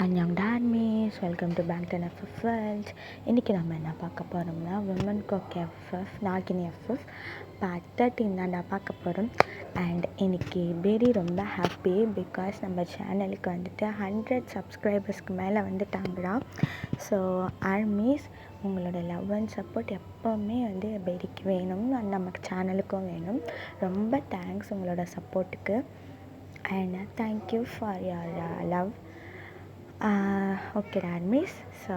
அன்யங் miss welcome to Bangtan FF world. இன்றைக்கி நம்ம என்ன பார்க்க போகிறோம்னா women cook FF Nagini FF part 13 தான்டா பார்க்க போகிறோம். அண்ட் இன்றைக்கி வெரி ரொம்ப ஹாப்பி பிகாஸ் நம்ம சேனலுக்கு வந்துட்டு 100 சப்ஸ்கிரைபர்ஸ்க்கு மேலே வந்துட்டாங்கடா. ஸோ ஆர்மிஸ் உங்களோட லவ் அண்ட் சப்போர்ட் எப்போவுமே வந்து பெரிக்கு வேணும், நமக்கு சேனலுக்கும் வேணும். ரொம்ப தேங்க்ஸ் உங்களோட சப்போர்ட்டுக்கு and thank you for your love. ஓகேடா ஆர்மிஸ். ஸோ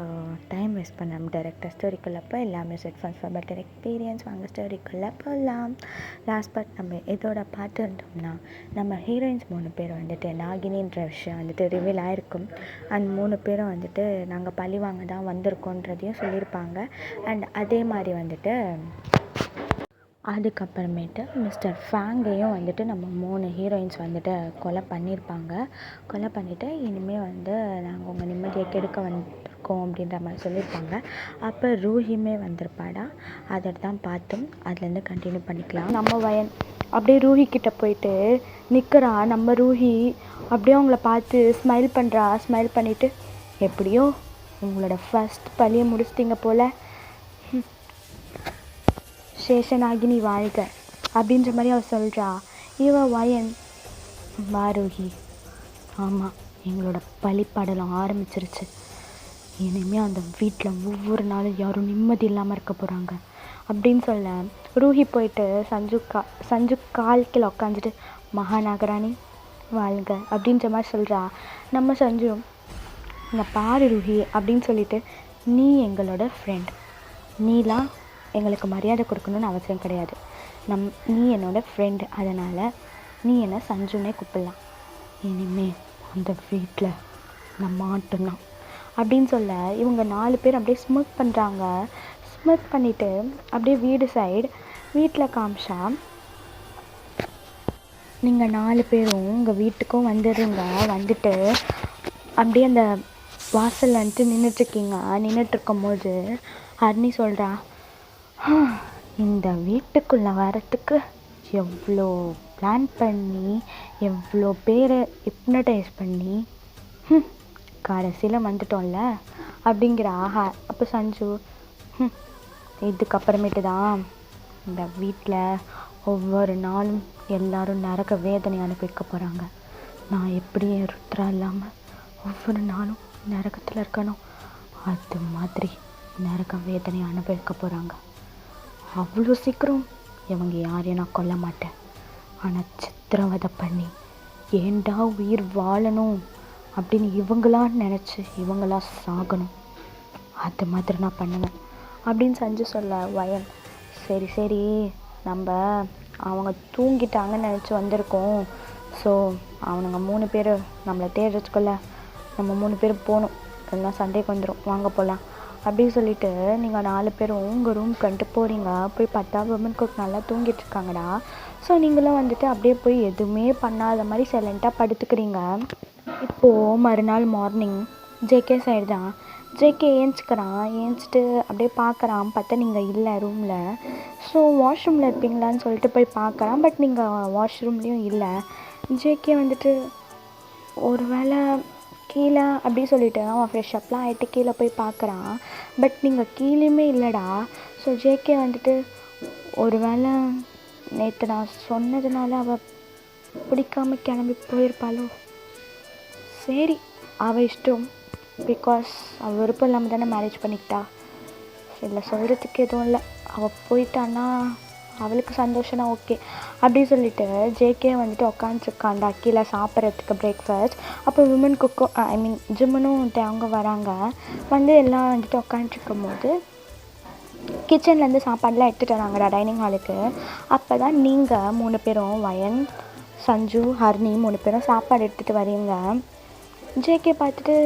டைம் வேஸ்ட் பண்ண டேரக்டாக ஸ்டோரிக்குள்ளே போய் எல்லாமே set funs for better experience. வாங்க ஸ்டோரிக்குள்ளே போகலாம். லாஸ்ட் பார்ட் நம்ம எதோட பார்த்துருந்தோம்னா நம்ம ஹீரோயின்ஸ் 3 பேர் வந்துட்டு நாகினின்ற விஷயம் வந்துட்டு ரிவீல் ஆகிருக்கும். அண்ட் 3 பேரும் வந்துட்டு நாங்கள் பழி வாங்க தான் வந்திருக்கோன்றதையும் சொல்லியிருப்பாங்க. அண்ட் அதே மாதிரி வந்துட்டு அதுக்கப்புறமேட்டு மிஸ்டர் ஃபேங்கையும் வந்துட்டு நம்ம 3 ஹீரோயின்ஸ் வந்துட்டு கொலை பண்ணியிருப்பாங்க. கொலை பண்ணிவிட்டு இனிமேல் வந்து நாங்கள் உங்கள் நிம்மதியை கெடுக்க வந்திருக்கோம் அப்படின்ற மாதிரி சொல்லியிருப்பாங்க. அப்போ ரூஹியுமே வந்திருப்பாடா. அதை தான் பார்த்தோம். அதுலேருந்து கண்டினியூ பண்ணிக்கலாம். நம்ம வயன் அப்படியே ரூஹிக்கிட்ட போயிட்டு நிற்கிறா. நம்ம ரூஹி அப்படியே அவங்கள பார்த்து ஸ்மைல் பண்ணுறா. ஸ்மைல் பண்ணிவிட்டு எப்படியோ உங்களோட ஃபஸ்ட் பழியை முடிச்சிட்டிங்க போல், சேஷனாகினி வாழ்க அப்படின்ற மாதிரி அவள் சொல்கிறா. வயன் மாருகி, ஆமாம் எங்களோட பழிப்படலாம் ஆரம்பிச்சிருச்சு. இனிமேல் அந்த வீட்டில் ஒவ்வொரு நாளும் யாரும் நிம்மதி இல்லாமல் இருக்க போகிறாங்க அப்படின்னு சொல்ல ரூஹி போயிட்டு சஞ்சு கால் கீழே உட்காந்துட்டு மகாநகராணி வாழ்க அப்படின்ற மாதிரி சொல்கிறா. நம்ம சஞ்சு இங்கே பாரு ரூஹி அப்படின்னு சொல்லிட்டு, நீ எங்களோட ஃப்ரெண்ட், நீலாம் எங்களுக்கு மரியாதை கொடுக்கணுன்னு அவசியம் கிடையாது. நீ என்னோடய ஃப்ரெண்டு, அதனால் நீ என்ன சஞ்சுனே கூப்பிடலாம். இனிமே அந்த வீட்டில் நான் மாட்டோம்தான் அப்படின்னு சொல்ல இவங்க 4 பேர் அப்படியே ஸ்மோக் பண்ணுறாங்க. ஸ்மோக் பண்ணிவிட்டு அப்படியே வீட்டில் காமிச்சா, நீங்கள் 4 பேரும் உங்கள் வீட்டுக்கும் வந்துடுங்க. வந்துட்டு அப்படியே அந்த வாசலில் வந்துட்டு நின்றுட்டுருக்கீங்க. நின்றுட்டுருக்கும் போது ஹரிணி சொல்கிறா, இந்த வீட்டுக்குள்ளே வரத்துக்கு எவ்வளோ பிளான் பண்ணி எவ்வளோ பேரை ஹிப்னடைஸ் பண்ணி கடைசியில் வந்துட்டோம்ல அப்படிங்கிற. அப்போ சஞ்சு, இதுக்கப்புறமேட்டு தான் இந்த வீட்டில் ஒவ்வொரு நாளும் எல்லோரும் நரக வேதனை அனுபவிக்க போகிறாங்க. நான் எப்படி ருத்ரா இல்லாமல் ஒவ்வொரு நாளும் நரகத்தில் இருக்கணும், அது மாதிரி நரக வேதனை அனுபவிக்க போகிறாங்க. அவ்வளோ சீக்கிரம் இவங்க யாரையும் நான் கொல்ல மாட்டேன். ஆனால் சித்திரவதை பண்ணி ஏண்டா உயிர் வாழணும் அப்படின்னு இவங்களா நினச்சி இவங்களா சாகணும், அது மாதிரி நான் பண்ணுவேன் அப்படின்னு சஞ்சு சொல்ல வயன், சரி நம்ம அவங்க தூங்கிட்டாங்கன்னு நினச்சி வந்திருக்கோம். ஸோ அவனுங்க 3 பேர் நம்மளை தேடுறதுக்குள்ள நம்ம 3 பேர் போகணும், எல்லாம் சண்டைக்கு வந்துடும், வாங்க போகலாம் அப்படின்னு சொல்லிட்டு நீங்கள் 4 பேரும் உங்கள் ரூம்க்கு வந்துட்டு போகிறீங்க. போய் பார்த்தா விமன் குக் நல்லா தூங்கிட்டுருக்காங்கடா. ஸோ நீங்களும் வந்துட்டு அப்படியே போய் எதுவுமே பண்ணாத மாதிரி சைலண்ட்டாக படுத்துக்கிறீங்க. இப்போது மறுநாள் மார்னிங் ஜேகே சைடு தான். ஜேகே ஏஞ்சிட்டு அப்படியே பார்க்குறான். பார்த்தா நீங்கள் இல்லை ரூமில். ஸோ வாஷ்ரூமில் இருப்பீங்களான்னு சொல்லிட்டு போய் பார்க்குறான். பட் நீங்கள் வாஷ்ரூம்லேயும் இல்லை. ஜேகே வந்துட்டு ஒரு வேளை கீழே அப்படி சொல்லிட்டு அவன் ஃப்ரெஷ்அப்லாம் ஆகிட்டு கீழே போய் பார்க்குறான். பட் நீங்கள் கீழேயுமே இல்லைடா. ஸோ ஜேகே வந்துட்டு ஒரு வேளை நேற்று நான் சொன்னதுனால அவள் பிடிக்காம கிளம்பி போயிருப்பாளோ. சரி, அவள் இஷ்டம், பிகாஸ் அவள் விருப்பம் இல்லாமல் தானே மேரேஜ் பண்ணிக்கிட்டா. இல்லை சொல்கிறதுக்கு எதுவும் இல்லை, அவள் போயிட்டான்னா அவளுக்கு சந்தோஷம்னா ஓகே அப்படின்னு சொல்லிட்டு ஜேகே வந்துட்டு உட்காந்துருக்காண்டா கீழே சாப்பிட்றதுக்கு பிரேக்ஃபாஸ்ட். அப்போ விமன் குக்கும் ஜிம்மனும் அவங்க வராங்க. வந்து எல்லாம் வந்துட்டு உட்காந்துருக்கும் போது கிச்சன்லேருந்து சாப்பாடெலாம் எடுத்துகிட்டு வராங்கடா டைனிங் ஹாலுக்கு. அப்போ தான் நீங்கள் 3 பேரும் வயன், சஞ்சு, ஹரிணி 3 பேரும் சாப்பாடு எடுத்துகிட்டு வரீங்க. ஜேகே பார்த்துட்டு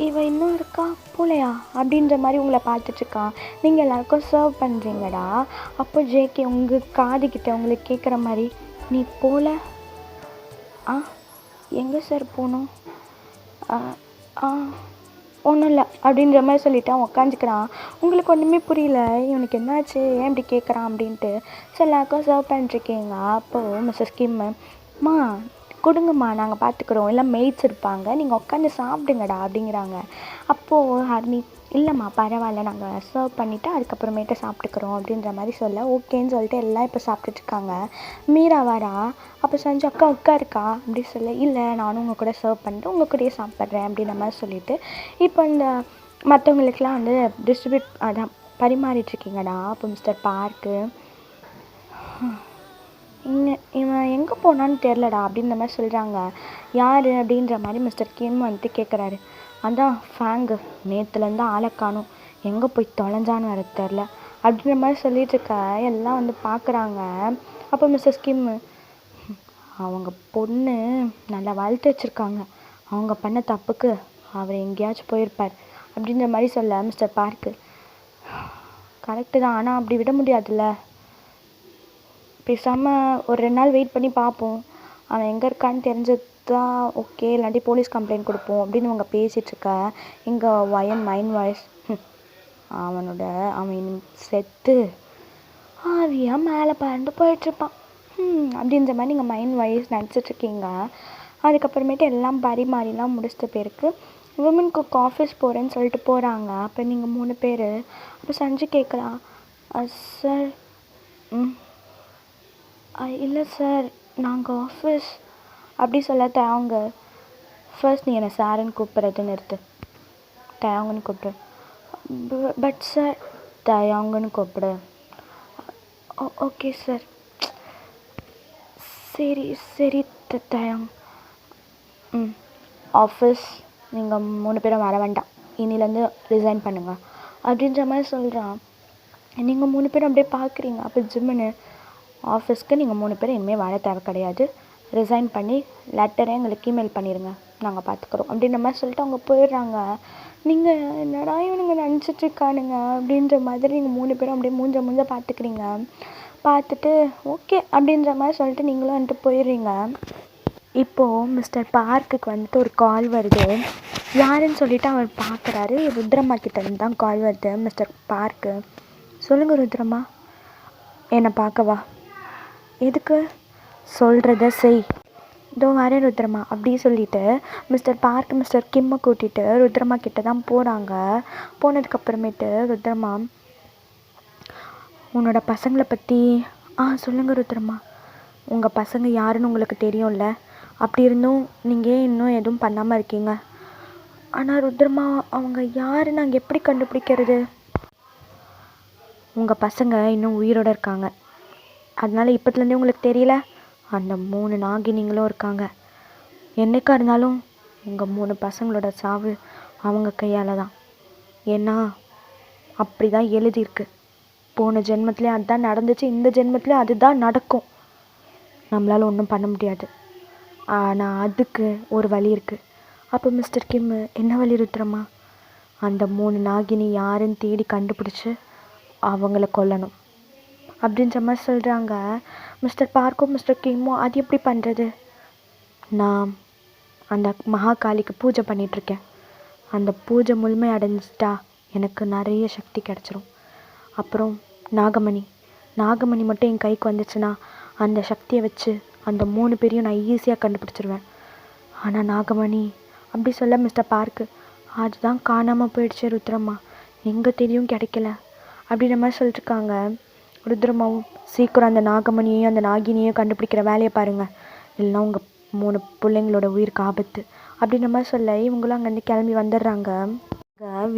இவ இன்னும் இருக்கா போலையா அப்படின்ற மாதிரி உங்களை பார்த்துட்ருக்கான். நீங்கள் எல்லாருக்கும் சர்வ் பண்ணுறீங்கடா. அப்போ ஜேகே உங்கள் காதுகிட்ட உங்களுக்கு கேட்குற மாதிரி, நீ போல எங்கே சார் போகணும், ஒன்றும் இல்லை அப்படின்ற மாதிரி சொல்லிவிட்டு அவன் உட்காந்துக்கிறான். உங்களுக்கு ஒன்றுமே புரியல, இவனுக்கு என்னாச்சு, ஏன் இப்படி கேட்குறான் அப்படின்ட்டு. ஸோ எல்லாருக்கும் சர்வ் பண்ணிட்டுருக்கீங்க. அப்போது மிஸ்ஸஸ் கிம்மு, கொடுங்கம்மா நாங்கள் பார்த்துக்குறோம், எல்லாம் மெய்ட்ஸ் இருப்பாங்க, நீங்கள் உட்காந்து சாப்பிடுங்கடா அப்படிங்கிறாங்க. அப்போது ஹரிணி இல்லைம்மா பரவாயில்ல, நாங்கள் சர்வ் பண்ணிவிட்டு அதுக்கப்புறமேட்டு சாப்பிட்டுக்குறோம் அப்படின்ற மாதிரி சொல்ல ஓகேன்னு சொல்லிட்டு எல்லாம் இப்போ சாப்பிட்டுட்ருக்காங்க. மீரா வாரா. அப்போ சஞ்சு அக்கா உட்காருக்கா அப்படி சொல்ல இல்லை நானும் உங்கள் கூட சர்வ் பண்ணிட்டு உங்கள் கூடயே சாப்பிட்றேன் அப்படின்ற மாதிரி சொல்லிவிட்டு இப்போ இந்த மற்றவங்களுக்கெலாம் வந்து டிஸ்ட்ரிபியூட் அதான் பரிமாறிட்டுருக்கீங்கடா. அப்போ மிஸ்டர் பார்க்கு இவன் எங்கே போனான்னு தெரிலடா அப்படின்ற மாதிரி சொல்கிறாங்க. யார் அப்படின்ற மாதிரி மிஸ்டர் கிம் வந்துட்டு கேட்குறாரு. அதான் ஃபேங்கு நேற்றுலேருந்து ஆளை காணும், எங்கே போய் தொலைஞ்சான்னு வர தெரில அப்படின்ற மாதிரி சொல்லிகிட்ருக்க எல்லாம் வந்து பார்க்குறாங்க. அப்போ மிஸ்டர் கிம் அவங்க பொண்ணு நல்லா வளர்த்து வச்சுருக்காங்க, அவங்க பண்ண தப்புக்கு அவர் எங்கேயாச்சும் போயிருப்பார் அப்படின்ற மாதிரி சொல்ல மிஸ்டர் பார்க்கு கரெக்டு தான், ஆனால் அப்படி விட முடியாதுல்ல, பேசாமல் ஒரு 2 நாள் வெயிட் பண்ணி பார்ப்போம், அவன் எங்கே இருக்கான்னு தெரிஞ்சது தான் ஓகே, இல்லாட்டி போலீஸ் கம்ப்ளைண்ட் கொடுப்போம் அப்படின்னு அவங்க பேசிகிட்ருக்க இங்கே மைண்ட் வாய்ஸ் அவன் செத்து ஆவியாக மேலே பறந்து போயிட்டுருப்பான் அப்படின்ற மாதிரி நீங்கள் மைண்ட் வாய்ஸ் நடிச்சிட்ருக்கீங்க. அதுக்கப்புறமேட்டு எல்லாம் பரிமாறிலாம் முடிச்சிட்ட பேருக்கு விமன் குக் ஆஃபீஸ் போகிறேன்னு சொல்லிட்டு போகிறாங்க. அப்போ நீங்கள் 3 பேர். அப்போ சஞ்சு கேட்குறா, சார் இல்லை சார் நாங்கள் ஆஃபீஸ் அப்படி சொல்ல தயங்க. ஃபர்ஸ்ட் நீ என்னை சாருன்னு கூப்பிட்றது நிறுத்து, தயங்கன்னு கூப்பிடு. பட் சார் தயங்கன்னு கூப்பிடு. ஓகே சார், சரி சரி தயங். ஆஃபீஸ் நீங்கள் 3 பேரும் வர வேண்டாம், இன்னிலேருந்து ரிசைன் பண்ணுங்கள் அப்படின்ற மாதிரி சொல்கிறான். நீங்கள் 3 பேரும் அப்படியே பார்க்குறீங்க. அப்போ ஜிம்முன்னு ஆஃபீஸ்க்கு நீங்கள் 3 பேரும் இனிமேல் வர தேவை கிடையாது, ரிசைன் பண்ணி லெட்டரை எங்களுக்கு இமெயில் பண்ணிடுங்க, நாங்கள் பார்த்துக்குறோம் அப்படின்ற மாதிரி சொல்லிட்டு அவங்க போயிடுறாங்க. நீங்கள் என்னடா இவனுங்க நினச்சிட்ருக்கானுங்க அப்படின்ற மாதிரி நீங்கள் 3 பேரும் அப்படியே மூஞ்ச பார்த்துக்கிறீங்க. பார்த்துட்டு ஓகே அப்படின்ற மாதிரி சொல்லிட்டு நீங்களும் வந்துட்டு போயிடுறீங்க. இப்போது மிஸ்டர் பார்க்குக்கு வந்துட்டு ஒரு கால் வருது. யாருன்னு சொல்லிவிட்டு அவர் பார்க்குறாரு. ருத்ரம்மா கிட்டேருந்து தான் கால் வருது. மிஸ்டர் பார்க்கு, சொல்லுங்கள் ருத்ரம்மா. என்னை பார்க்கவா? எதுக்கு? சொல்கிறத செய். இதோ வரேன் ருத்ரம்மா அப்படி சொல்லிவிட்டு மிஸ்டர் பார்க் மிஸ்டர் கிம்மை கூட்டிகிட்டு ருத்ரம்மா கிட்ட தான் போகிறாங்க. போனதுக்கப்புறமேட்டு ருத்ரம்மா உன்னோட பசங்களை பற்றி சொல்லுங்கள் ருத்ரம்மா. உங்கள் பசங்க யாருன்னு உங்களுக்கு தெரியும்ல, அப்படி இருந்தும் நீங்கள் ஏன் இன்னும் எதுவும் பண்ணாமல் இருக்கீங்க? ஆனால் ருத்ரம்மா அவங்க யாருன்னு நாங்கள் எப்படி கண்டுபிடிக்கிறது? உங்கள் பசங்க இன்னும் உயிரோடு இருக்காங்க, அதனால் இப்போத்துலேருந்தே உங்களுக்கு தெரியல, அந்த 3 நாகினிங்களும் இருக்காங்க. என்னைக்கா இருந்தாலும் உங்கள் 3 பசங்களோட சாவு அவங்க கையால் தான். ஏன்னா அப்படி தான் எழுதியிருக்கு. போன ஜென்மத்துலேயும் அதுதான் நடந்துச்சு, இந்த ஜென்மத்துலேயும் அதுதான் நடக்கும். நம்மளால் ஒன்றும் பண்ண முடியாது. ஆனால் அதுக்கு ஒரு வழி இருக்குது. அப்போ மிஸ்டர் கிம், என்ன வழி ருத்ரம்மா? அந்த 3 நாகினி யாருன்னு தேடி கண்டுபிடிச்சி அவங்கள கொல்லணும் அப்படின்ற மாதிரி சொல்கிறாங்க. மிஸ்டர் பார்க்கும் மிஸ்டர் கிம்மும் அது எப்படி பண்ணுறது? நான் அந்த மகாகாளிக்கு பூஜை பண்ணிகிட்ருக்கேன். அந்த பூஜை முழுமை அடைஞ்சிட்டா எனக்கு நிறைய சக்தி கிடச்சிரும். அப்புறம் நாகமணி மட்டும் என் கைக்கு வந்துச்சுன்னா அந்த சக்தியை வச்சு அந்த 3 பேரையும் நான் ஈஸியாக கண்டுபிடிச்சிருவேன். ஆனால் நாகமணி அப்படி சொல்ல மிஸ்டர் பார்க்கு, அதுதான் காணாமல் போயிடுச்சு ருத்ரம்மா, எங்கே தெரியும் கிடைக்கல அப்படின்ற மாதிரி சொல்லிட்டுருக்காங்க. ருத்ரம்மாவும் சீக்கிரம் அந்த நாகமணியையும் அந்த நாகினியையும் கண்டுபிடிக்கிற வேலையை பாருங்கள், இல்லைன்னா உங்கள் 3 பிள்ளைங்களோட உயிருக்கு ஆபத்து அப்படின்ற மாதிரி சொல்ல இவங்களும் அங்கேருந்து கிளம்பி வந்துடுறாங்க.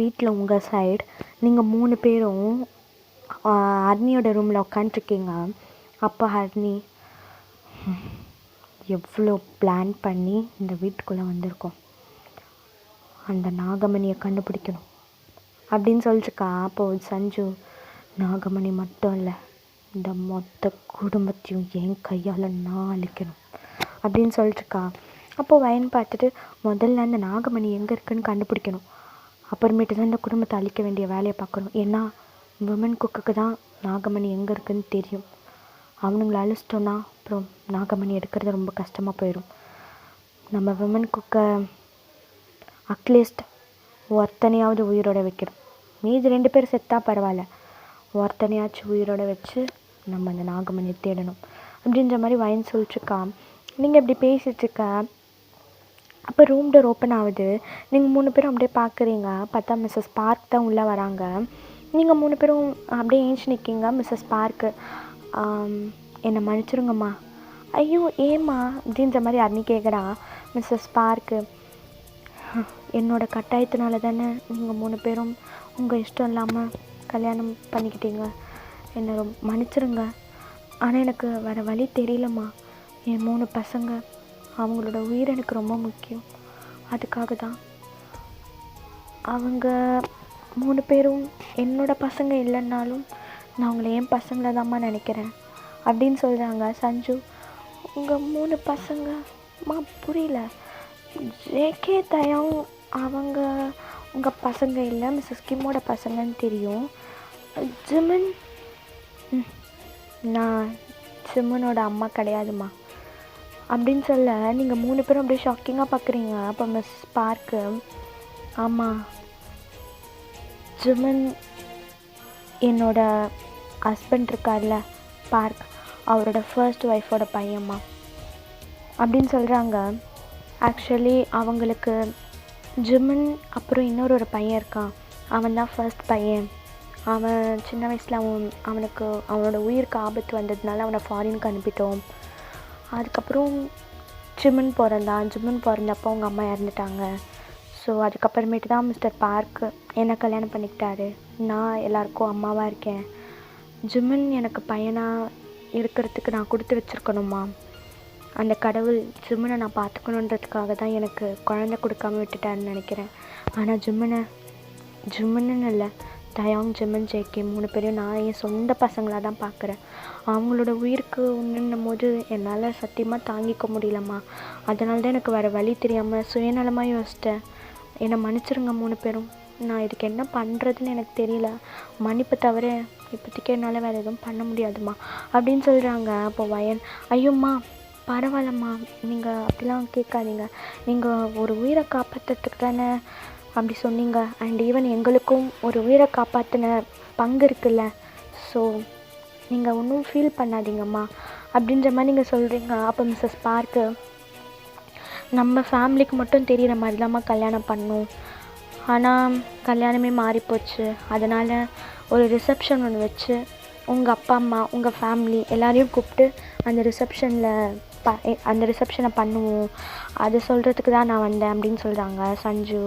வீட்டில் உங்கள் சைடு நீங்கள் 3 பேரும் ஹரிணியோட ரூமில் உட்காந்துருக்கீங்க. அப்போ ஹரிணி, எவ்வளோ பிளான் பண்ணி இந்த வீட்டுக்குள்ளே வந்திருக்கோம், அந்த நாகமணியை கண்டுபிடிக்கணும் அப்படின்னு சொல்லிட்டுருக்கா. அப்போது சஞ்சு, நாகமணி மட்டும் இல்லை, இந்த மொத்த குடும்பத்தையும் என் கையால் நான் அழிக்கணும் அப்படின்னு சொல்லிட்டுருக்கா. அப்போது வயன் பார்த்துட்டு, முதல்ல அந்த நாகமணி எங்கே இருக்குன்னு கண்டுபிடிக்கணும், அப்புறமேட்டு தான் இந்த குடும்பத்தை அழிக்க வேண்டிய வேலையை பார்க்கணும். ஏன்னா விமன் குக்குக்கு தான் நாகமணி எங்கே இருக்குன்னு தெரியும். அவனுங்களை அழிச்சிட்டோன்னா அப்புறம் நாகமணி எடுக்கிறது ரொம்ப கஷ்டமாக போயிடும். நம்ம விமன் குக்கை அட்லீஸ்ட் ஒருத்தனையாவது உயிரோட வைக்கணும். மீதி 2 பேர் செத்தா பரவாயில்ல, ஒருத்தனையாச்சும் உயிரோட வச்சு நம்ம அந்த நாகமணியை தேடணும் அப்படின்ற மாதிரி வயன் சொல்லிட்டுருக்கான். நீங்கள் இப்படி பேசிகிட்ருக்க, அப்போ ரூம் டோர் ஓப்பன் ஆகுது. நீங்கள் 3 பேரும் அப்படியே பார்க்குறீங்க. பார்த்தா மிஸ்ஸஸ் பார்க் தான் உள்ளே வராங்க. நீங்கள் 3 பேரும் அப்படியே ஏஞ்சி நிற்கிங்க. மிஸ்ஸஸ் பார்க்கு, என்னை மன்னிச்சிருங்கம்மா. ஐயோ ஏம்மா அப்படின்ற மாதிரி அன்னி கேட்குறா. மிஸ்ஸஸ் பார்க்கு, என்னோட கட்டாயத்தினால தானே நீங்கள் 3 பேரும் உங்கள் இஷ்டம் இல்லாமல் கல்யாணம் பண்ணிக்கிட்டீங்க. என்னை மன்னிச்சிருங்க. ஆனால் எனக்கு வேறு வழி தெரியலம்மா. என் 3 பசங்க, அவங்களோட உயிர் எனக்கு ரொம்ப முக்கியம். அதுக்காக தான் அவங்க 3 பேரும் என்னோட பசங்க இல்லைன்னாலும் நான் அவங்கள என் பசங்களை தான்மா நினைக்கிறேன் அப்படின்னு சொல்கிறாங்க. சஞ்சு, உங்கள் 3 பசங்கம்மா? புரியல. ஜேகே தயம் அவங்க உங்கள் பசங்க இல்லை, மிஸ்ஸஸ் கிம்மோட பசங்கன்னு தெரியும். ஜிமன், நான் ஜிமனோட அம்மா கிடையாதுமா அப்படின்னு சொல்ல நீங்கள் 3 பேரும் அப்படியே ஷாக்கிங்காக பார்க்குறீங்க. அப்போ மிஸ் பார்க்கு, ஆமாம், ஜிமன் என்னோட ஹஸ்பண்ட் இருக்கார்ல பார்க், அவரோட ஃபர்ஸ்ட் ஒய்ஃபோட பையன்மா அப்படின்னு சொல்கிறாங்க. ஆக்சுவலி அவங்களுக்கு ஜிமன் அப்புறம் இன்னொரு பையன் இருக்கான். அவன் தான் ஃபர்ஸ்ட் பையன். அவன் சின்ன வயசில் அவனுக்கு அவனோட உயிருக்கு ஆபத்து வந்ததுனால அவனை ஃபாரினுக்கு அனுப்பிட்டோம். அதுக்கப்புறம் ஜிமன் பிறந்தான். ஜிமன் பிறந்தப்போ அவங்க அம்மா இறந்துட்டாங்க. ஸோ அதுக்கப்புறமேட்டு தான் மிஸ்டர் பார்க் என்னை கல்யாணம் பண்ணிக்கிட்டாரு. நான் எல்லாருக்கும் அம்மாவாக இருக்கேன். ஜிமன் எனக்கு பையனாக இருக்கிறதுக்கு நான் கொடுத்து வச்சுருக்கணுமா. அந்த கடவுள் ஜிம்மனை நான் பார்த்துக்கணுன்றதுக்காக தான் எனக்கு குழந்தை கொடுக்காம விட்டுட்டாருன்னு நினைக்கிறேன். ஆனால் ஜிம்மன்னு இல்லை, தயாங், ஜிம்மன், ஜேகே 3 பேரையும் நான் என் சொந்த பசங்களாக தான் பார்க்குறேன். அவங்களோட உயிருக்கு ஒன்றுன்னும் போது என்னால் சத்தியமாக தாங்கிக்க முடியலம்மா. அதனால தான் எனக்கு வேறு வழி தெரியாமல் சுயநலமாக யோசித்தேன். என்னை மன்னிச்சிருங்க 3 பேரும். நான் இதுக்கு என்ன பண்ணுறதுன்னு எனக்கு தெரியல. மன்னிப்பு தவிர இப்போதைக்கு என்னால் வேறு எதுவும் பண்ண முடியாதுமா அப்படின்னு சொல்கிறாங்க. அப்போ வயன், ஐயோம்மா பரவாயில்லம்மா, நீங்கள் அப்படிலாம் கேட்காதீங்க. நீங்கள் ஒரு உயிரை காப்பாற்றுறதுக்கு தானே அப்படி சொன்னீங்க. அண்ட் ஈவன் எங்களுக்கும் ஒரு உயிரை காப்பாற்றின பங்கு இருக்குல்ல. ஸோ நீங்கள் ஒன்றும் ஃபீல் பண்ணாதீங்கம்மா அப்படின்ற மாதிரி நீங்கள் சொல்கிறீங்க. அப்போ மிஸ்ஸஸ் பார்க்கு, நம்ம ஃபேமிலிக்கு மட்டும் தெரிகிற மாதிரி தான்மா கல்யாணம் பண்ணோம். ஆனால் கல்யாணமே மாறிப்போச்சு. அதனால் ஒரு ரிசப்ஷன் ஒன்று வச்சு உங்கள் அப்பா அம்மா உங்கள் ஃபேமிலி எல்லாரையும் கூப்பிட்டு அந்த ரிசப்ஷனை பண்ணுவோம். அது சொல்கிறதுக்கு தான் நான் வந்தேன் அப்படின்னு சொல்கிறாங்க. சஞ்சு,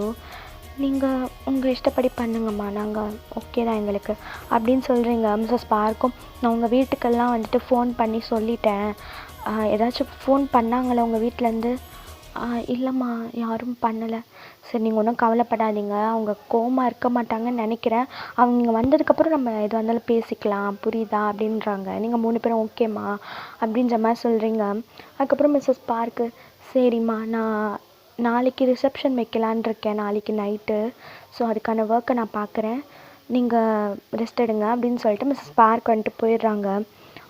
நீங்கள் உங்கள் இஷ்டப்படி பண்ணுங்கம்மா, நாங்கள் ஓகே தான் எங்களுக்கு அப்படின்னு சொல்கிறீங்க. மிஸ்ஸஸ் பார்க்கும், நான் உங்கள் வீட்டுக்கெல்லாம் வந்துட்டு ஃபோன் பண்ணி சொல்லிட்டேன். ஏதாச்சும் ஃபோன் பண்ணாங்களா உங்கள் வீட்டிலேருந்து? இல்லைம்மா, யாரும் பண்ணலை. சரி, நீங்கள் ஒன்றும் கவலைப்படாதீங்க. அவங்க கோவமாக இருக்க மாட்டாங்கன்னு நினைக்கிறேன். அவங்க இங்கே வந்ததுக்கப்புறம் நம்ம எது வந்தாலும் பேசிக்கலாம், புரியுதா அப்படின்றாங்க. நீங்கள் 3 பேரும் ஓகேம்மா அப்படின்ற மாதிரி சொல்கிறீங்க. அதுக்கப்புறம் மிஸ்ஸஸ் பார்க்கு, சரிம்மா, நான் நாளைக்கு ரிசப்ஷன் வைக்கலான் இருக்கேன், நாளைக்கு நைட்டு. ஸோ அதுக்கான ஒர்க்கை நான் பார்க்குறேன், நீங்கள் ரெஸ்ட் எடுங்க அப்படின்னு சொல்லிட்டு மிஸ்ஸஸ் பார்க் வந்துட்டு போயிடுறாங்க.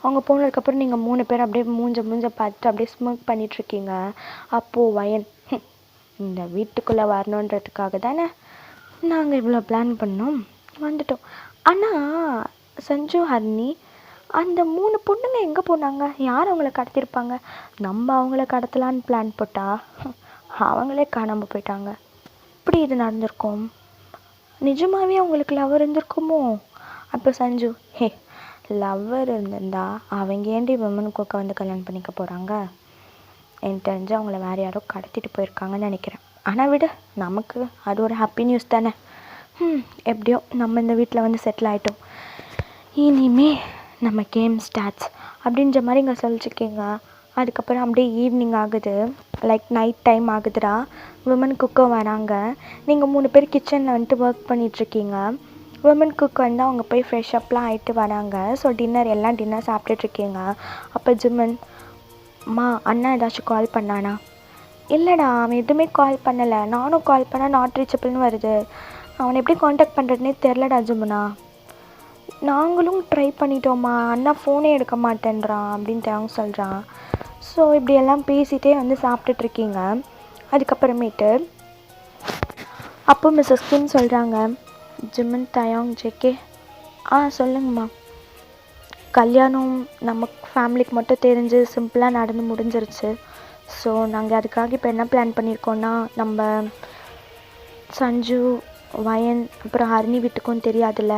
அவங்க போனதுக்கப்புறம் நீங்கள் 3 பேர் அப்படியே மூஞ்ச பார்த்துட்டு அப்படியே ஸ்மோக் பண்ணிகிட்ருக்கீங்க. அப்போது வயன், இந்த வீட்டுக்குள்ளே வரணுன்றதுக்காக தானே நாங்கள் இவ்வளோ பிளான் பண்ணோம், வந்துட்டோம். ஆனால் சஞ்சு, ஹரிணி, அந்த 3 பொண்ணுங்க எங்கே போனாங்க? யார் அவங்கள கடத்திருப்பாங்க? நம்ம அவங்கள கடத்தலான்னு பிளான் போட்டால் அவங்களே காணாமல் போயிட்டாங்க. இப்படி இது நடந்திருக்கும். நிஜமாகவே அவங்களுக்கு லவர் இருந்திருக்குமோ? அப்போ சஞ்சு, ஹே, லவ்வர் இருந்திருந்தா அவங்க ஏண்டி விமனுக்கு வந்து கல்யாணம் பண்ணிக்க போகிறாங்க? எனக்கு தெரிஞ்சு அவங்கள வேறு யாரோ கடத்திட்டு போயிருக்காங்கன்னு நினைக்கிறேன். ஆனால் விடு, நமக்கு அது ஒரு ஹாப்பி நியூஸ் தானே. எப்படியோ நம்ம இந்த வீட்டில் வந்து செட்டில் ஆகிட்டோம். இனிமே நம்ம கேம் ஸ்டார்ட்ஸ் அப்படின்ற மாதிரி இங்கே சொல்லிச்சிருக்கீங்க. அதுக்கப்புறம் அப்படியே ஈவினிங் ஆகுது, லைக் நைட் டைம் ஆகுதுடா. விமன் குக்கும் வராங்க. நீங்கள் 3 பேர் கிச்சனில் வந்துட்டு ஒர்க் பண்ணிகிட்ருக்கீங்க. விமன் குக் வந்து அவங்க போய் ஃப்ரெஷ்அப்லாம் ஆகிட்டு வராங்க. ஸோ டின்னர் சாப்பிட்டுட்ருக்கீங்க. அப்போ ஜிம்மன், அம்மா, அண்ணா ஏதாச்சும் கால் பண்ணானா? இல்லைடா, அவன் எதுவுமே கால் பண்ணலை. நானும் கால் பண்ணால் நாட் ரீச்சபிள்னு வருது. அவனை எப்படி காண்டாக்ட் பண்ணுறதுனே தெரிலடா ஜிம்மனா. நாங்களும் ட்ரை பண்ணிட்டோம்மா, அண்ணா ஃபோனே எடுக்க மாட்டேன்றான் அப்படின்ட்டு அவங்க சொல்கிறான். ஸோ இப்படியெல்லாம் பேசிகிட்டே வந்து சாப்பிட்டுட்ருக்கீங்க. அதுக்கப்புறமேட்டு அப்போ மிஸ்ஸஸ் கிம் சொல்கிறாங்க, ஜிம்மன், தயாங், ஜேகே, சொல்லுங்கம்மா. கல்யாணம் நம்ம ஃபேமிலிக்கு மட்டும் தெரிஞ்சு சிம்பிளாக நடந்து முடிஞ்சிருச்சு. ஸோ நாங்கள் அதுக்காக இப்போ என்ன பிளான் பண்ணியிருக்கோன்னா, நம்ம சஞ்சு, வயன் அப்புறம் ஹரிணி வீட்டுக்கும் தெரியாதுல்ல.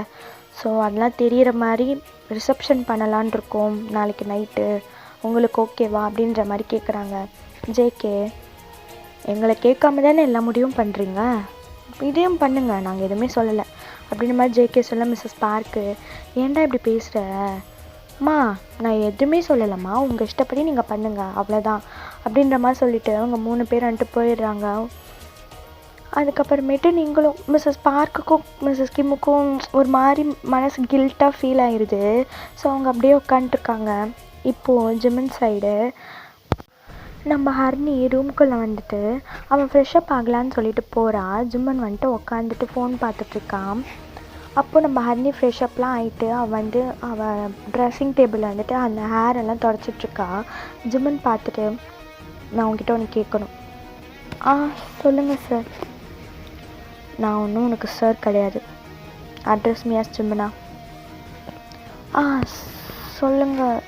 ஸோ அதெல்லாம் தெரிகிற மாதிரி ரிசப்ஷன் பண்ணலான் இருக்கோம் நாளைக்கு நைட்டு. உங்களுக்கு ஓகேவா அப்படின்ற மாதிரி கேட்குறாங்க. ஜேகே, எங்களை கேட்காம தானே எல்லா முடிவும் பண்ணுறீங்க, இதையும் பண்ணுங்க, நாங்கள் எதுவுமே சொல்லலை அப்படின்ற மாதிரி ஜேகே சொல்ல, மிஸ்ஸஸ் பார்க்கு, ஏன்டா இப்படி பேசுகிற? அம்மா, நான் எதுவுமே சொல்லலைம்மா, உங்கள் இஷ்டப்படி நீங்கள் பண்ணுங்கள், அவ்வளோதான் அப்படின்ற மாதிரி சொல்லிவிட்டு அவங்க 3 பேர் வந்துட்டு போயிடுறாங்க. அதுக்கப்புறமேட்டு நீங்களும் மிஸ்ஸஸ் பார்க்குக்கும் மிஸ்ஸஸ் கிம்முக்கும் ஒரு மாதிரி மனசு கில்ட்டாக ஃபீல் ஆயிடுது. ஸோ அவங்க அப்படியே உட்காந்துருக்காங்க. இப்போது ஜிமன் சைடு நம்ம ஹரிணி ரூம்குள்ளே வந்துட்டு அவன் ஃப்ரெஷ்ஷப் ஆகலான்னு சொல்லிட்டு போகிறா. ஜிம்மன் வந்துட்டு உட்காந்துட்டு ஃபோன் பார்த்துட்ருக்கான். அப்போது நம்ம ஹரிணி ஃப்ரெஷ்ஷப்லாம் ஆகிட்டு அவள் ட்ரெஸ்ஸிங் டேபிளில் வந்துட்டு அந்த ஹேரெல்லாம் தொடச்சிட்ருக்கா. ஜிம்மன் பார்த்துட்டு, நான் உங்ககிட்ட ஒன்று கேட்கணும். சொல்லுங்கள் சார். நான் ஒன்றும் உனக்கு சார் கிடையாது. அட்ரஸ் மியாஸ் ஜிம்மனா. சொல்லுங்கள்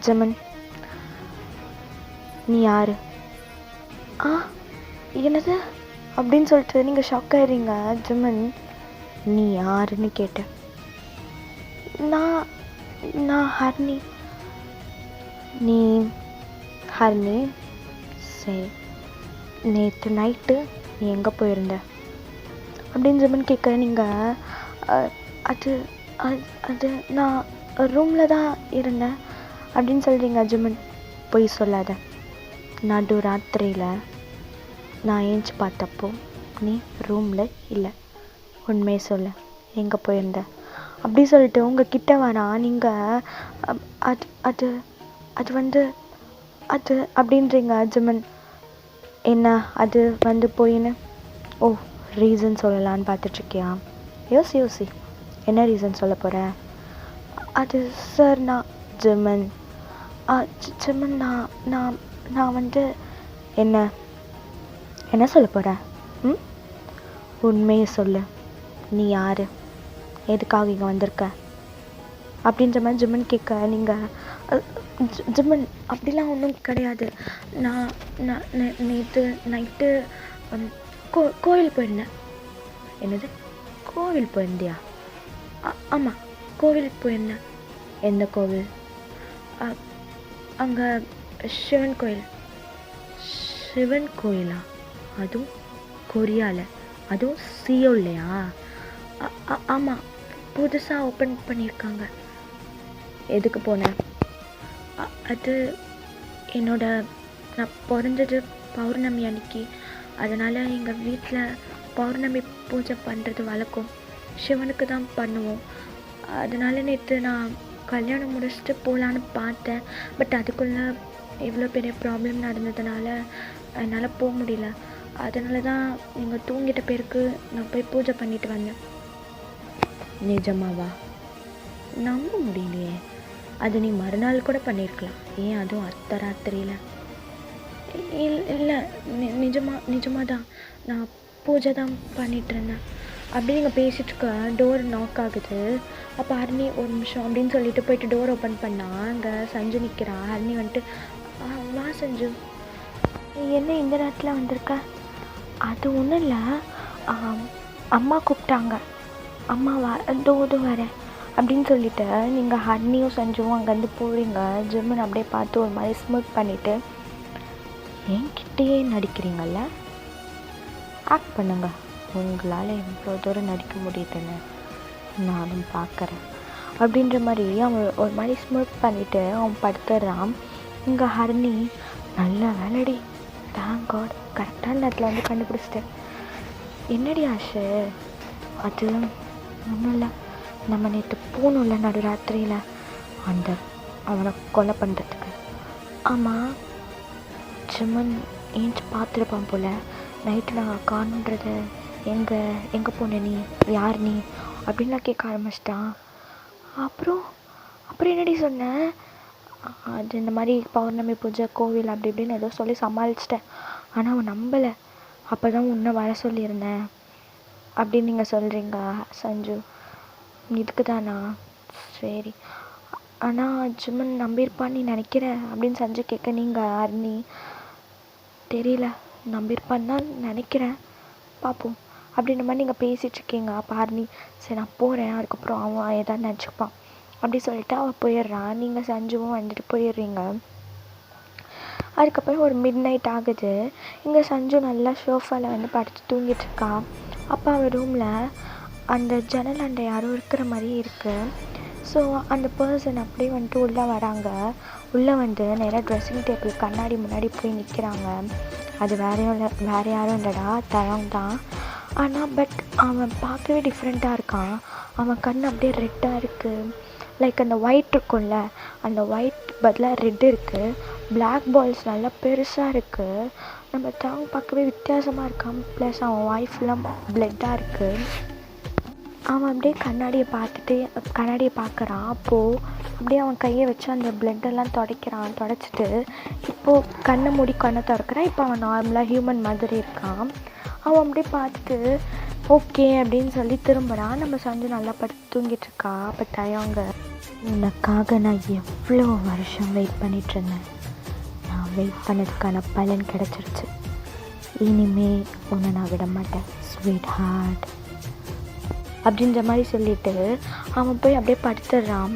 ஜிம்மன், நீ யார்? என்னது அப்படின்னு சொல்லிட்டு நீங்கள் ஷாக் ஆகிடுறீங்க. ஜிம்மன், நீ யாருன்னு கேட்டேன். நான் ஹரிணி. நீ ஹரிணி? சரி, நேற்று நைட்டு நீ எங்கே போயிருந்த அப்படின்னு ஜிம்மன் கேட்க, நீங்கள் அது அது நான் ரூமில் தான் இருந்தேன் அப்படின்னு சொல்கிறீங்க. ஜிம்மன், பொய் சொல்லாத. நடு ராத்திரியில் நான் ஏஞ்சி பார்த்தப்போ நீ ரூமில் இல்லை. உண்மையை சொல்ல, எங்கே போயிருந்த அப்படி சொல்லிட்டு உங்கள் கிட்ட வரா. நீங்கள் அது அது அது வந்து அது அப்படின்றீங்க. ஜிம்மன், என்ன அது போயின்னு? ஓ, ரீசன் சொல்லலான்னு பார்த்துட்ருக்கியா? யோசி, என்ன ரீசன் சொல்ல போகிற? அது சார், நான் ஜிம்மன் ஜிம்மன் நான் என்ன சொல்ல போகிற? உண்மையை சொல்லு. நீ யார்? எதுக்காக இங்கே வந்திருக்க அப்படின்ற மாதிரி ஜிம்மன் கேட்க, நீங்கள் ஜிம்மன், அப்படிலாம் ஒன்றும் கிடையாது. நான் நேற்று நைட்டு கோவில் போயிருந்தேன். என்னது, கோவில் போயிருந்தியா? ஆமாம், கோவிலுக்கு போயிருந்தேன். எந்த கோவில்? அங்கே சிவன் கோயில். சிவன் கோயிலா? அதுவும் கொரியாவில், அதுவும் சியோல்லையா? ஆமாம், புதுசாக ஓப்பன் பண்ணியிருக்காங்க. எதுக்கு போனேன்? அது நான் பிறந்தது பௌர்ணமி அன்னைக்கு. அதனால் எங்கள் வீட்டில் பௌர்ணமி பூஜை பண்ணுறது வழக்கம். சிவனுக்கு தான் பண்ணுவோம். அதனால் நேற்று நான் கல்யாணம் முடிச்சுட்டு போகலான்னு பார்த்தேன். பட் அதுக்குள்ளே இவ்வளோ பெரிய ப்ராப்ளம் நடந்ததுனால என்னால் போக முடியல. அதனால தான் நீங்கள் தூங்கிட்ட பேருக்கு நான் போய் பூஜை பண்ணிட்டு வந்தேன். நிஜமாவா? நம்ப முடியலையே. அது நீ மறுநாள் கூட பண்ணியிருக்கலாம். ஏன் அதுவும் அர்த்தராத்திரியில்? இல்லை, நிஜமாக தான் நான் பூஜை தான் பண்ணிகிட்ருந்தேன். அப்படி நீங்கள் பேசிகிட்டு இருக்க டோர் நாக் ஆகுது. அப்போ ஹரிணி, ஒரு நிமிஷம் அப்படின்னு சொல்லிட்டு போயிட்டு டோர் ஓப்பன் பண்ணால் அங்கே சஞ்சு நிற்கிறா. ஹரிணி வந்துட்டு, வா சஞ்சு, என்ன இந்த நேரத்தில் வந்திருக்க? அது ஒன்றும் இல்லை, அம்மா கூப்பிட்டாங்க. அம்மா தோது வரேன் அப்படின்னு சொல்லிவிட்டு நீங்கள் ஹரிணியும் சஞ்சுவும் அங்கேருந்து போகிறீங்க. ஜிம்மன் அப்படியே பார்த்து ஒரு மாதிரி ஸ்மூத் பண்ணிவிட்டு, என்கிட்டயே நடிக்கிறீங்கல்ல, ஆக்ட் பண்ணுங்க, உங்களால் எவ்வளோ தூரம் நடிக்க முடியுதுன்னு நானும் பார்க்குறேன் அப்படின்ற மாதிரி அவன் ஒரு மாதிரி ஸ்மூத் பண்ணிவிட்டு அவன் படுத்துடுறான். இங்கே ஹரிணி, நல்ல வேலைடி, தேங்க் காட், கரெக்டான நேரத்தில் கண்டுபிடிச்சிட்டேன். என்னடி ஆஷு? அது ஒன்றும் இல்லை, நம்ம நேற்று போகணும்ல நடுராத்திரியில் அவனை கொலை பண்ணுறதுக்கு. ஆமாம், ஜிம்மன் ஏஞ்சி பார்த்துருப்பான் போல். நைட்டு நான் காணுன்றது, எங்கே போன நீ, யார் நீ அப்படின்லாம் கேட்க ஆரம்பிச்சிட்டான். அப்புறம் என்னடி சொன்னேன்? அது இந்த மாதிரி பௌர்ணமி பூஜை, கோவில் அப்படி இப்படின்னு ஏதோ சொல்லி சமாளிச்சிட்டேன். ஆனால் அவன் நம்பலை. அப்போ தான் உன்னை வர சொல்லியிருந்தேன் அப்படின்னு நீங்கள் சொல்கிறீங்க சஞ்சு. இதுக்கு தானா? சரி, ஆனால் ஜிம்மன் நம்பியிருப்பான்னு நீ நினைக்கிற அப்படின்னு சஞ்சு கேட்க, நீங்கள் ஹரிணி, தெரியல, நம்பியிருப்பான்னு தான் நினைக்கிறேன், பார்ப்போம் அப்படின்ற மாதிரி நீங்கள் பேசிகிட்ருக்கீங்க பாரணி. சரி நான் போகிறேன், அதுக்கப்புறம் அவன் ஏதாவது நினச்சிப்பான் அப்படி சொல்லிட்டு அவள் போயிடுறான். நீங்கள் சஞ்சுவும் வந்துட்டு போயிடுறீங்க. அதுக்கப்புறம் ஒரு மிட் நைட் ஆகுது. இங்கே சஞ்சு நல்லா ஷோஃபாவில் வந்து படுத்து தூங்கிட்டுருக்கா. அப்போ அவள் ரூமில் அந்த ஜன்னல் அண்டை யாரும் இருக்கிற மாதிரி இருக்குது. ஸோ அந்த பர்சன் அப்படியே வந்துட்டு உள்ளே வராங்க. உள்ளே வந்து நேராக ட்ரெஸ்ஸிங் டேபிள் கண்ணாடி முன்னாடி போய் நிற்கிறாங்க. அது வேறு யாரும் இல்லைடா, தயாங் தான். ஆனால் பட் அவன் பார்க்கவே டிஃப்ரெண்ட்டாக இருக்கான். அவன் கண் அப்படியே ரெட்டாக இருக்குது. லைக் அந்த ஒயிட் இருக்கும்ல, அந்த ஒயிட் பதிலாக ரெட் இருக்குது. பிளாக் பால்ஸ் நல்லா பெருசாக இருக்குது. நம்ம தயாங் பார்க்கவே வித்தியாசமாக இருக்கான். ப்ளஸ் அவன் ஒய்ஃப்லாம் பிளட்டாக இருக்குது. அவன் அப்படியே கண்ணாடியை பார்க்குறான். அப்போது அப்படியே அவன் கையை வச்சு அந்த பிளட்டெல்லாம் தொடச்சிட்டு இப்போது கண்ணை மூடி கண்ணை திறக்கிறான். இப்போ அவன் நார்மலாக ஹியூமன் மாதிரி இருக்கான். அவன் அப்படியே பார்த்துட்டு ஓகே அப்படின்னு சொல்லி திரும்புகிறான். நம்ம சஞ்சு நல்லா படுத்து தூங்கிட்டுருக்கா. அப்போ தயாங்க, உனக்காக நான் எவ்வளோ வருஷம் வெயிட் பண்ணிகிட்ருந்தேன். நான் வெயிட் பண்ணதுக்கான பலன் கிடச்சிருச்சு. இனிமே உன்னை நான் விட மாட்டேன் ஸ்வீட் ஹார்ட் அப்படின்ற மாதிரி சொல்லிவிட்டு அவன் போய் அப்படியே படுத்துடுறான்.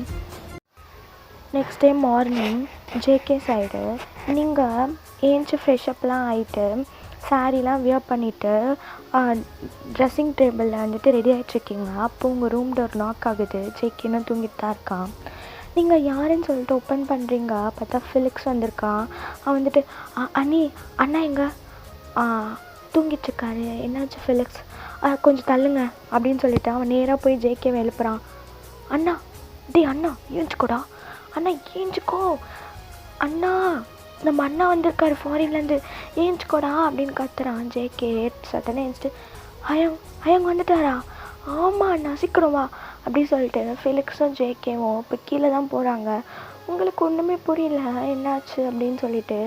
Next day morning JK side நீங்கள் ஏஞ்சி ஃப்ரெஷ்அப்லாம் ஆகிட்டு சாரீலாம் வியர் பண்ணிவிட்டு ட்ரெஸ்ஸிங் டேபிளில் வந்துட்டு ரெடி ஆகிட்ருக்கீங்க. அப்போ உங்கள் ரூம் டோர் நாக் ஆகுது. ஜேகேன்னு தூங்கிட்டு தான் இருக்கான். நீங்கள் யாருன்னு சொல்லிட்டு ஓப்பன் பண்ணுறீங்க. பார்த்தா ஃபிலிக்ஸ் வந்திருக்கான். அவன் வந்துட்டு அண்ணா எங்கே தூங்கிட்டுருக்காரு, என்னாச்சு ஃபிலிக்ஸ், கொஞ்சம் தள்ளுங்க அப்படின்னு சொல்லிட்டு அவன் நேராக போய் ஜேகேவை எழுப்புறான். அண்ணா அண்ணா ஏஞ்சிக்கோடா, அண்ணா ஏஞ்சிக்கோ, அண்ணா நம்ம அண்ணா வந்திருக்காரு ஃபாரின்லேருந்து, ஏஞ்சிக்கோடா அப்படின்னு கத்துறான். ஜேகே சத்தனை ஏஞ்சிட்டு அயங்க வந்துட்டாரா, ஆமாம் அண்ணா சீக்கிரம் வா அப்படி சொல்லிட்டு ஃபிலிக்ஸும் ஜேகேவும் இப்போ கீழே தான் போகிறாங்க. உங்களுக்கு ஒன்றுமே புரியல என்னாச்சு அப்படின்னு சொல்லிட்டு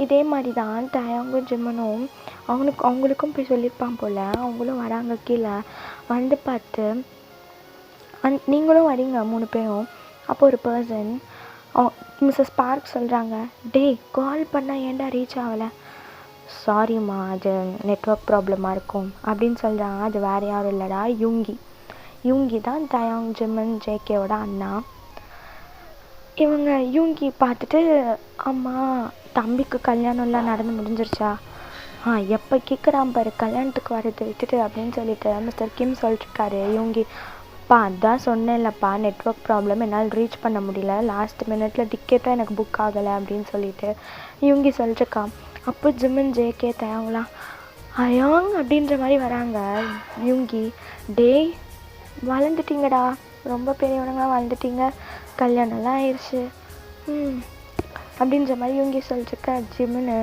இதே மாதிரி தான் தயாங்கும் ஜிம்மனும் அவங்களுக்கும் போய் சொல்லியிருப்பான் போல். அவங்களும் வராங்க கீழே. வந்து பார்த்து நீங்களும் வரீங்க 3 பேரும். அப்போ ஒரு பர்சன் மிஸ்ஸஸ் பார்க் சொல்கிறாங்க, கால் பண்ணால் ஏன்டா ரீச் ஆகலை? சாரிம்மா, அது நெட்ஒர்க் ப்ராப்ளமாக இருக்கும் அப்படின்னு சொல்கிறாங்க. அது வேறு யாரும் இல்லைடா, யூங்கி தான் தயாங் ஜிம்மன் ஜேகேவோட அண்ணா. இவங்க யூங்கி பார்த்துட்டு, அம்மா தம்பிக்கு கல்யாணம்லாம் நடந்து முடிஞ்சிருச்சா? எப்போ கேட்குறான் பாரு, கல்யாணத்துக்கு வரது விட்டுட்டு அப்படின்னு சொல்லிட்டு மிஸ்டர் கிம் சொல்லிட்டுருக்காரு. யூங்கி, அதான் சொன்னேன்லப்பா நெட்ஒர்க் ப்ராப்ளம், என்னால் ரீச் பண்ண முடியல, லாஸ்ட் மினிட்ல டிக்கெட்டும் எனக்கு புக் ஆகலை அப்படின்னு சொல்லிட்டு யூங்கி சொல்லிட்டுருக்கான். அப்போ ஜிம்மன் ஜேகே தயாங்களாம் அயாங் அப்படின்ற மாதிரி வராங்க. யூங்கி, வளர்ந்துட்டிங்கடா, ரொம்ப பெரியவனங்களாம் வளர்ந்துட்டீங்க, கல்யாணம்லாம் ஆயிடுச்சு அப்படின்ற மாதிரி யூங்கி சொல்லிட்டுருக்க. ஜிம்முன்னு,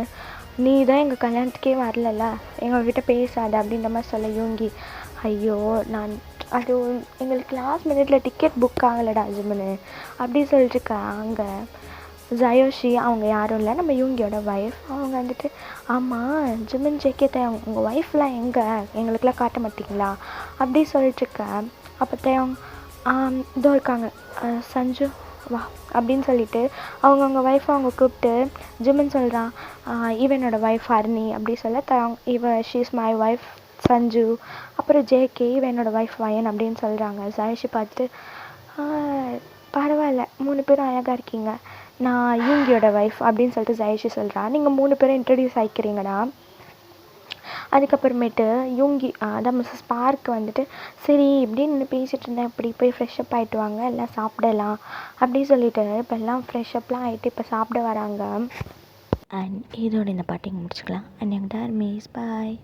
நீ தான் எங்கள் கல்யாணத்துக்கே வரலல்ல, எங்கள்கிட்ட பேசாத அப்படின்ற மாதிரி சொல்ல யூங்கி, ஐயோ நான் அது எங்களுக்கு லாஸ்ட் மினிட்ல டிக்கெட் புக் ஆகலைடா ஜிம்முன்னு அப்படி சொல்லிட்டுருக்கா. அங்கே ஜயோஷி அவங்க யாரும் இல்லை, நம்ம யூங்கியோட ஒய்ஃப். அவங்க வந்துட்டு, ஆமாம் ஜிம்மன் ஜேகே தயாங் உங்கள் ஒய்ஃப்லாம் எங்கே, எங்களுக்கெல்லாம் காட்ட மாட்டிங்களா அப்படி சொல்லிட்டுருக்க. அப்போ தயாங் இதோ இருக்காங்க, சஞ்சு வா அப்படின்னு சொல்லிட்டு அவங்க ஒய்ஃபை அவங்க கூப்பிட்டு ஜிம்மன் சொல்கிறான், இவனோட ஒய்ஃப் ஹரிணி அப்படி சொல்ல தயாங், she is my wife Sanju. அப்புறம் ஜேகே என்னோடய ஒய்ஃப் வயன் அப்படின்னு சொல்கிறாங்க. ஜாயஷி பார்த்துட்டு, பரவாயில்ல 3 பேரும் அழகாக இருக்கீங்க, நான் யூங்கியோட ஒய்ஃப் அப்படின்னு சொல்லிட்டு ஜாயஷி சொல்கிறான். நீங்கள் 3 பேரும் இன்ட்ரடியூஸ் ஆகிக்கிறீங்கடா. அதுக்கப்புறமேட்டு யூங்கி அதான் மிஸ்ஸஸ் பார்க் வந்துட்டு, சரி இப்படின்னு பேசிகிட்டு இருந்தேன், இப்படி போய் ஃப்ரெஷ்அப் ஆகிட்டு வாங்க, எல்லாம் சாப்பிடலாம் அப்படின்னு சொல்லிட்டு இப்போ எல்லாம் ஃப்ரெஷ்அப்லாம் ஆகிட்டு இப்போ சாப்பிட வராங்க. அண்ட் இதோட இந்த பாட்டிங்க முடிச்சுக்கலாம். அண்ட் எங்கள் டார் மிஸ் பாய்.